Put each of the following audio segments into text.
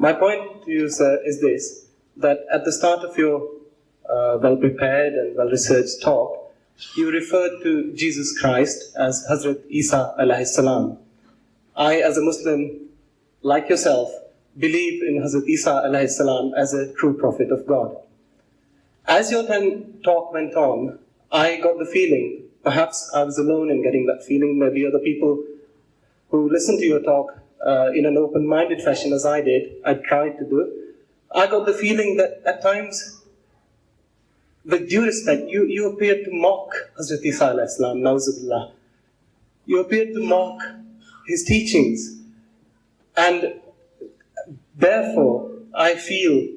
My point to you, sir, is this, that at the start of your well-prepared and well-researched talk, you referred to Jesus Christ as Hazrat Isa alayhi salam. I, as a Muslim, like yourself, believe in Hazrat Isa alayhi salam as a true prophet of God. As your talk went on, I got the feeling, perhaps I was alone in getting that feeling, maybe other people who listened to your talk in an open-minded fashion as I did, I tried to do, I got the feeling that at times, with due respect, you appeared to mock Hazrat Isa alayhi salam, na'uzubillah. You appeared to mock his teachings. And therefore, I feel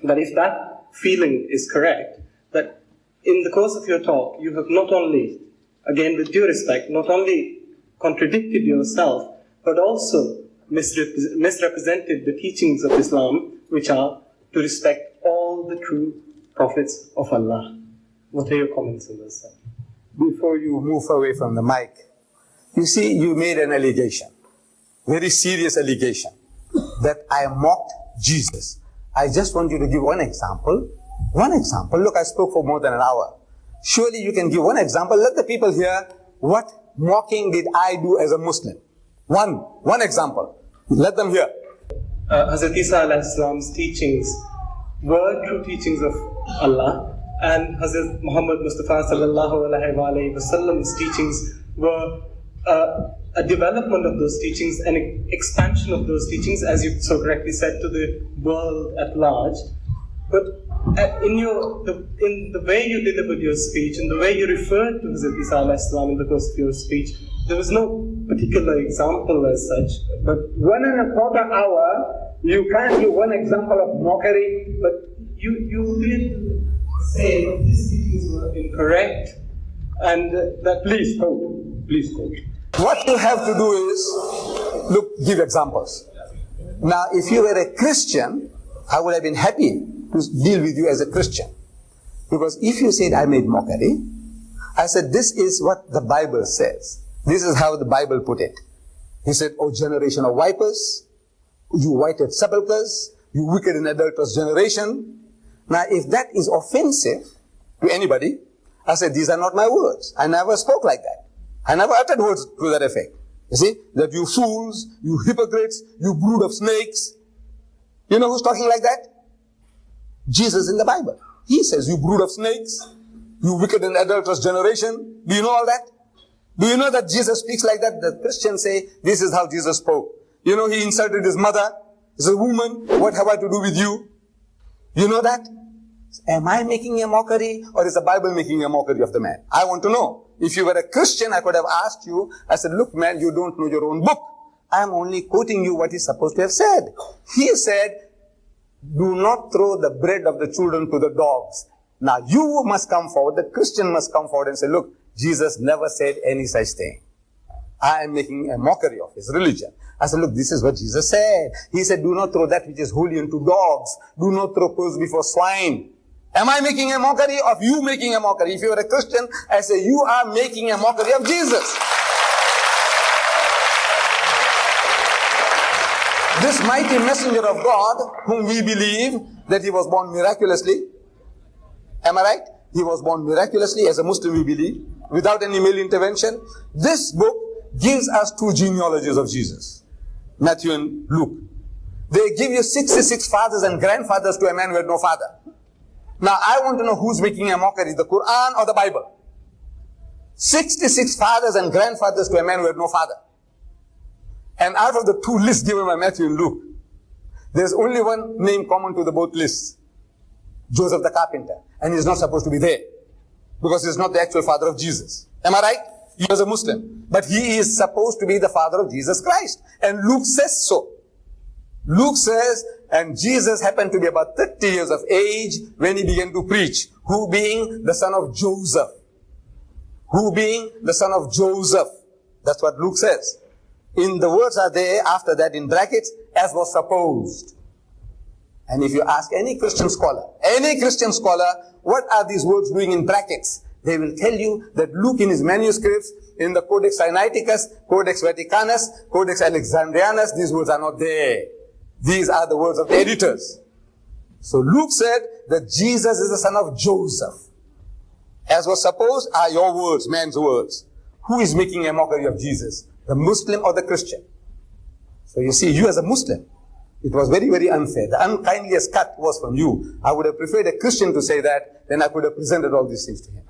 that if that feeling is correct, that in the course of your talk, you have not only, again with due respect, not only contradicted yourself, but also misrepresented the teachings of Islam, which are to respect all the true prophets of Allah. What are your comments on this, sir? Before you move away from the mic, you see, you made an allegation, very serious allegation, that I mocked Jesus. I just want you to give one example. One example. Look, I spoke for more than an hour. Surely you can give one example. Let the people hear what mocking did I do as a Muslim. One example. Let them hear. Hazrat Isa alayhi salam's teachings were true teachings of Allah, and Hazrat Muhammad Mustafa sallallahu alayhi wa sallam's teachings were a development of those teachings, an expansion of those teachings, as you so correctly said, to the world at large. But in the way you delivered your speech, in the way you referred to Hazrat Isa alayhi salam in the course of your speech, there was no particular example as such. But 1.25 hours, you can't give one example of mockery, but you did say that these teachings were incorrect, and that... Please quote. What you have to do is, look, give examples. Now, if you were a Christian, I would have been happy to deal with you as a Christian. Because if you said I made mockery, I said this is what the Bible says. This is how the Bible put it. He said, "O generation of vipers, you whited sepulchres, you wicked and adulterous generation." Now, if that is offensive to anybody, I said, these are not my words. I never spoke like that. I never uttered words to that effect. You see, that you fools, you hypocrites, you brood of snakes. You know who's talking like that? Jesus in the Bible. He says, you brood of snakes, you wicked and adulterous generation. Do you know all that? Do you know that Jesus speaks like that? The Christians say, this is how Jesus spoke. You know, he insulted his mother. He said, "Woman, what have I to do with you?" You know that? Am I making a mockery, or is the Bible making a mockery of the man? I want to know. If you were a Christian, I could have asked you. I said, "Look, man, you don't know your own book. I am only quoting you what he's supposed to have said." He said, "Do not throw the bread of the children to the dogs." Now you must come forward, the Christian must come forward and say, "Look, Jesus never said any such thing. I am making a mockery of his religion." I said, "Look, this is what Jesus said. He said, do not throw that which is holy into dogs. Do not throw pearls before swine." Am I making a mockery of you making a mockery? If you are a Christian, I say you are making a mockery of Jesus. This mighty messenger of God, whom we believe that he was born miraculously. Am I right? He was born miraculously, as a Muslim we believe, without any male intervention. This book gives us two genealogies of Jesus, Matthew and Luke. They give you 66 fathers and grandfathers to a man who had no father. Now I want to know who's making a mockery, the Quran or the Bible? 66 fathers and grandfathers to a man who had no father. And out of the two lists given by Matthew and Luke, there's only one name common to the both lists: Joseph the carpenter. And he's not supposed to be there, because he's not the actual father of Jesus. Am I right? He was a Muslim. But he is supposed to be the father of Jesus Christ. And Luke says so. Luke says, and Jesus happened to be about 30 years of age when he began to preach. Who being the son of Joseph? Who being the son of Joseph? That's what Luke says. In the words are there after that in brackets, as was supposed. And if you ask any Christian scholar, what are these words doing in brackets? They will tell you that Luke in his manuscripts, in the Codex Sinaiticus, Codex Vaticanus, Codex Alexandrianus, these words are not there. These are the words of the editors. So Luke said that Jesus is the son of Joseph. As was supposed are your words, man's words. Who is making a mockery of Jesus? The Muslim or the Christian? So you see, you as a Muslim, it was very, very unfair. The unkindliest cut was from you. I would have preferred a Christian to say that, then I could have presented all these things to him.